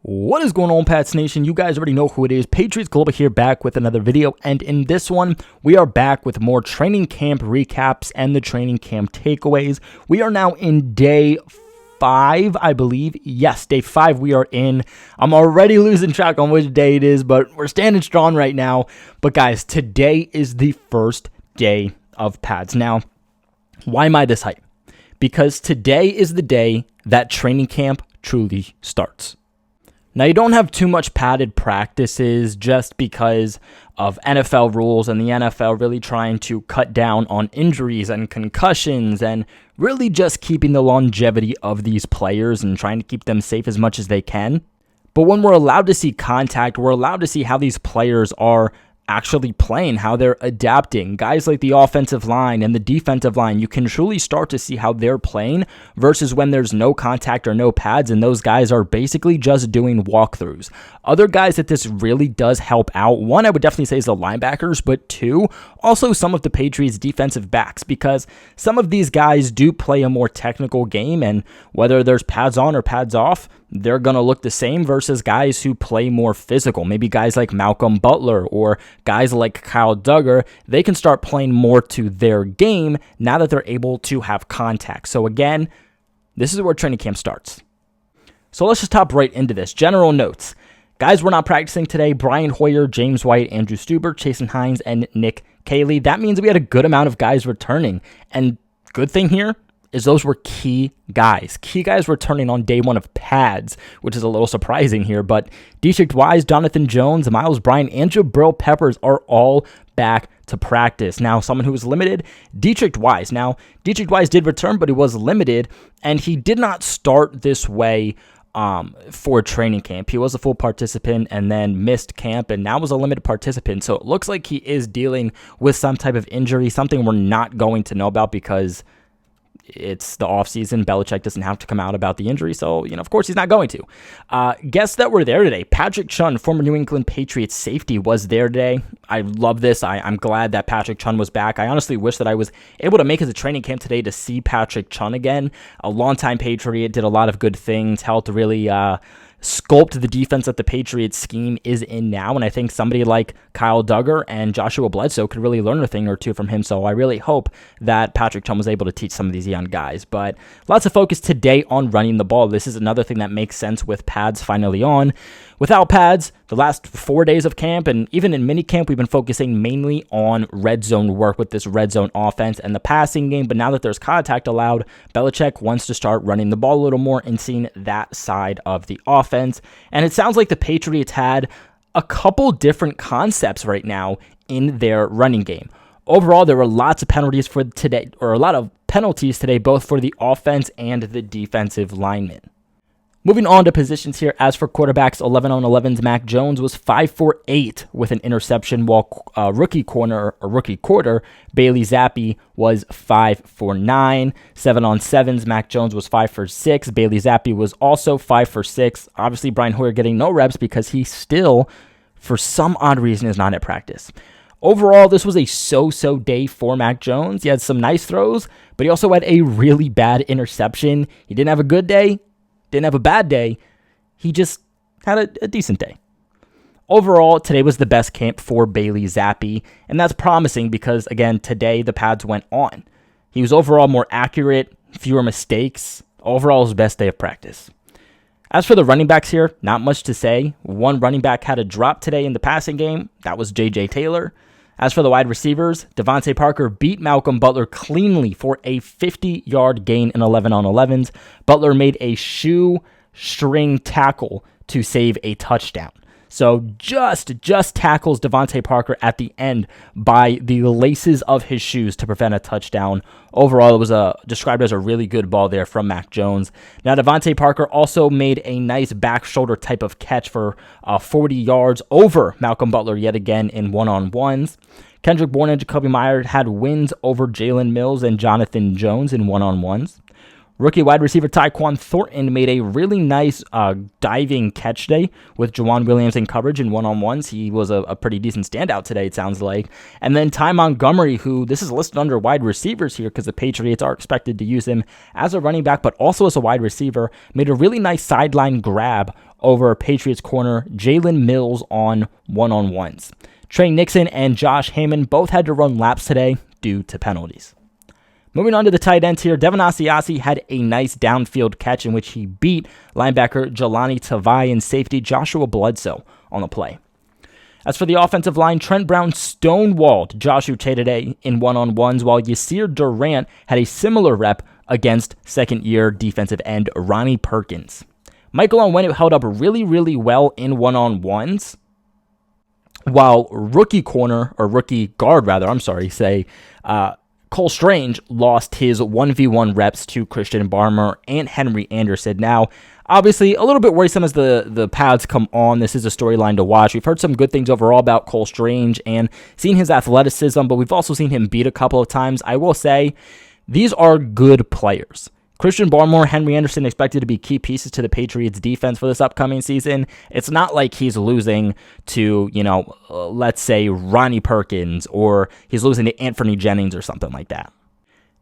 What is going on, Pats Nation? You guys already know who it is. Patriots Global here, back with another video. And in this one, we are back with more training camp recaps and the training camp takeaways. We are now in day 5, I believe. Yes, day 5 we are in. I'm already losing track on which day it is, but we're standing strong right now. But guys, today is the first day of pads. Now, why am I this hype? Because today is the day that training camp truly starts. Now, you don't have too much padded practices just because of NFL rules and the NFL really trying to cut down on injuries and concussions and really just keeping the longevity of these players and trying to keep them safe as much as they can. But when we're allowed to see contact, we're allowed to see how these players are actually playing, how they're adapting. Guys like the offensive line and the defensive line, you can truly start to see how they're playing versus when there's no contact or no pads and those guys are basically just doing walkthroughs. Other guys that this really does help out, one, I would definitely say is the linebackers, but two, also some of the Patriots defensive backs, because some of these guys do play a more technical game, and whether there's pads on or pads off, they're going to look the same versus guys who play more physical. Maybe guys like Malcolm Butler or guys like Kyle Duggar, they can start playing more to their game now that they're able to have contact. So again, this is where training camp starts. So let's just hop right into this. General notes. Guys, we're not practicing today. Brian Hoyer, James White, Andrew Stuber, Chasen Hines, and Nick Caley. That means we had a good amount of guys returning. And good thing here is those were key guys. Key guys returning on day 1 of pads, which is a little surprising here. But Dietrich Wise, Jonathan Jones, Miles Bryant, and Jabril Peppers are all back to practice. Now, someone who was limited, Dietrich Wise. Now, Dietrich Wise did return, but he was limited, and he did not start this way for training camp. He was a full participant and then missed camp and now was a limited participant. So it looks like he is dealing with some type of injury, something we're not going to know about because it's the offseason. Belichick doesn't have to come out about the injury, so, of course he's not going to. Guests that were there today, Patrick Chung, former New England Patriots safety, was there today. I love this. I'm glad that Patrick Chung was back. I honestly wish that I was able to make it to training camp today to see Patrick Chung again. A longtime Patriot, did a lot of good things, helped really sculpt the defense that the Patriots scheme is in now, and I think somebody like Kyle Duggar and Joshua Bledsoe could really learn a thing or two from him, so I really hope that Patrick Chung was able to teach some of these young guys. But lots of focus today on running the ball. This is another thing that makes sense with pads finally on. Without pads, the last 4 days of camp and even in minicamp, we've been focusing mainly on red zone work with this red zone offense and the passing game. But now that there's contact allowed, Belichick wants to start running the ball a little more and seeing that side of the offense. And it sounds like the Patriots had a couple different concepts right now in their running game. Overall, there were lots of penalties for today, or a lot of penalties today, both for the offense and the defensive linemen. Moving on to positions here, as for quarterbacks, 11 on 11's Mac Jones was 5 for 8 with an interception, while rookie quarter Bailey Zappi was 5 for 9. 7 on 7's Mac Jones was 5 for 6. Bailey Zappi was also 5 for 6. Obviously, Brian Hoyer getting no reps because he still, for some odd reason, is not at practice. Overall, this was a so-so day for Mac Jones. He had some nice throws, but he also had a really bad interception. He didn't have a good day. Didn't have a bad day. He just had a decent day. Overall, today was the best camp for Bailey Zappi, and that's promising because, again, today the pads went on. He was overall more accurate, fewer mistakes. Overall, his best day of practice. As for the running backs here, not much to say. One running back had a drop today in the passing game. That was J.J. Taylor. As for the wide receivers, Devontae Parker beat Malcolm Butler cleanly for a 50-yard gain in 11 on 11s. Butler made a shoestring tackle to save a touchdown. So just tackles Devontae Parker at the end by the laces of his shoes to prevent a touchdown. Overall, it was described as a really good ball there from Mac Jones. Now, Devontae Parker also made a nice back shoulder type of catch for 40 yards over Malcolm Butler yet again in one-on-ones. Kendrick Bourne and Jacoby Meyer had wins over Jalen Mills and Jonathan Jones in one-on-ones. Rookie wide receiver Tyquan Thornton made a really nice diving catch today with Juwan Williams in coverage in one-on-ones. He was a pretty decent standout today, it sounds like. And then Ty Montgomery, who this is listed under wide receivers here because the Patriots are expected to use him as a running back, but also as a wide receiver, made a really nice sideline grab over Patriots corner Jalen Mills on one-on-ones. Trey Nixon and Josh Hammond both had to run laps today due to penalties. Moving on to the tight ends here, Devin Asiasi had a nice downfield catch in which he beat linebacker Jelani Tavai and safety Joshua Bledsoe on the play. As for the offensive line, Trent Brown stonewalled Josh Uche today in one-on-ones, while Yasir Durant had a similar rep against second-year defensive end Ronnie Perkins. Michael Onwenu held up really well in one-on-ones, while rookie guard, Cole Strange lost his 1v1 reps to Christian Barmore and Henry Anderson. Now, obviously, a little bit worrisome as the pads come on. This is a storyline to watch. We've heard some good things overall about Cole Strange and seen his athleticism, but we've also seen him beat a couple of times. I will say, these are good players. Christian Barmore, Henry Anderson expected to be key pieces to the Patriots defense for this upcoming season. It's not like he's losing to, let's say Ronnie Perkins, or he's losing to Anthony Jennings or something like that.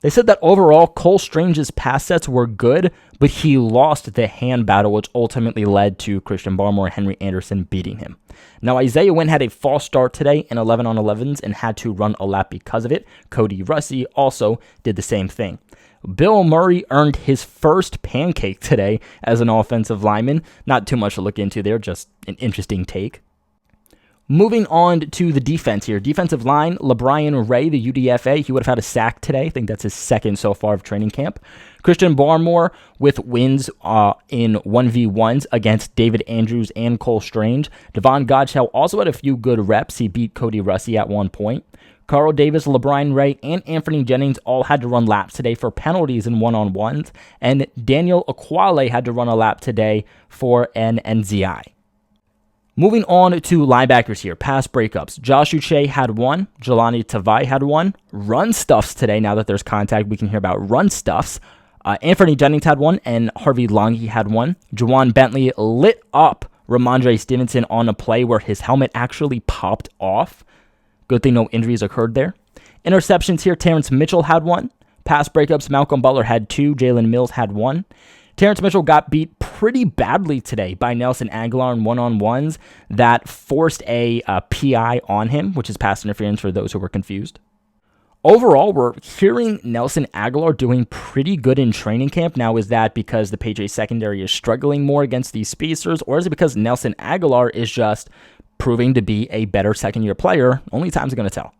They said that overall, Cole Strange's pass sets were good, but he lost the hand battle, which ultimately led to Christian Barmore and Henry Anderson beating him. Now, Isaiah Wynn had a false start today in 11-on-11s and had to run a lap because of it. Cody Russi also did the same thing. Bill Murray earned his first pancake today as an offensive lineman. Not too much to look into there, just an interesting take. Moving on to the defense here. Defensive line, LeBrian Ray, the UDFA, he would have had a sack today. I think that's his second so far of training camp. Christian Barmore with wins in 1v1s against David Andrews and Cole Strange. Devon Godchell also had a few good reps. He beat Cody Russi at one point. Carl Davis, LeBrian Ray, and Anthony Jennings all had to run laps today for penalties in one-on-ones, and Daniel Akwale had to run a lap today for an NZI. Moving on to linebackers here, pass breakups. Josh Uche had one, Jelani Tavai had one. Run stuffs today, now that there's contact, we can hear about run stuffs. Anthony Jennings had one, and Harvey Longy had one. Juwan Bentley lit up Ramondre Stevenson on a play where his helmet actually popped off. Good thing no injuries occurred there. Interceptions here, Terrence Mitchell had one. Pass breakups, Malcolm Butler had two. Jalen Mills had one. Terrence Mitchell got beat pretty badly today by Nelson Aguilar in one-on-ones that forced a PI on him, which is pass interference for those who were confused. Overall, we're hearing Nelson Aguilar doing pretty good in training camp. Now, is that because the Patriots secondary is struggling more against these speedsters, or is it because Nelson Aguilar is just proving to be a better second-year player? Only time's going to tell.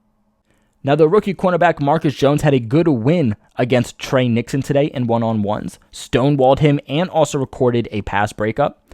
Now, the rookie cornerback Marcus Jones had a good win against Trey Nixon today in one-on-ones, stonewalled him, and also recorded a pass breakup.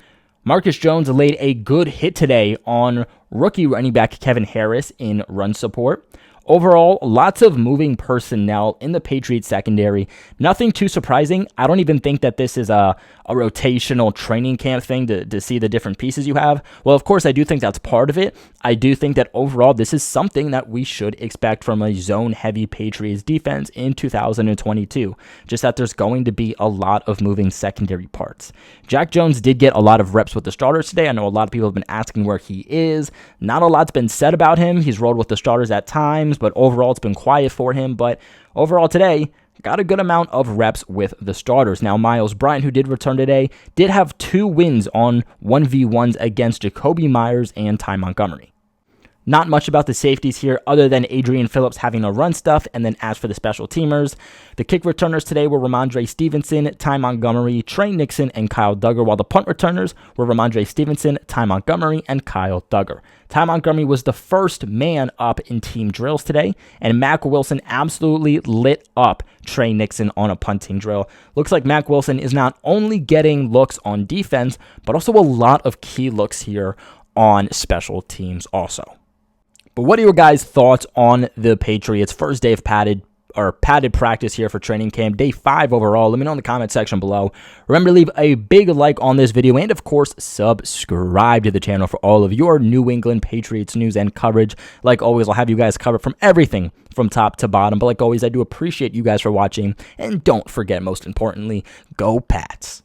Marcus Jones laid a good hit today on rookie running back Kevin Harris in run support. Overall, lots of moving personnel in the Patriots secondary. Nothing too surprising. I don't even think that this is a rotational training camp thing to see the different pieces you have. Well, of course, I do think that's part of it. I do think that overall, this is something that we should expect from a zone-heavy Patriots defense in 2022. Just that there's going to be a lot of moving secondary parts. Jack Jones did get a lot of reps with the starters today. I know a lot of people have been asking where he is. Not a lot's been said about him. He's rolled with the starters at times, but overall it's been quiet for him. But overall today, got a good amount of reps with the starters. Now, Miles Bryant, who did return today, did have 2 wins on 1v1s against Jacoby Myers and Ty Montgomery. Not much about the safeties here other than Adrian Phillips having a run stuff. And then as for the special teamers, the kick returners today were Ramondre Stevenson, Ty Montgomery, Trey Nixon, and Kyle Duggar, while the punt returners were Ramondre Stevenson, Ty Montgomery, and Kyle Duggar. Ty Montgomery was the first man up in team drills today, and Mack Wilson absolutely lit up Trey Nixon on a punting drill. Looks like Mack Wilson is not only getting looks on defense, but also a lot of key looks here on special teams also. But what are your guys' thoughts on the Patriots' first day of padded practice here for training camp, day 5 overall? Let me know in the comment section below. Remember to leave a big like on this video, and of course, subscribe to the channel for all of your New England Patriots news and coverage. Like always, I'll have you guys covered from everything from top to bottom. But like always, I do appreciate you guys for watching, and don't forget, most importantly, go Pats.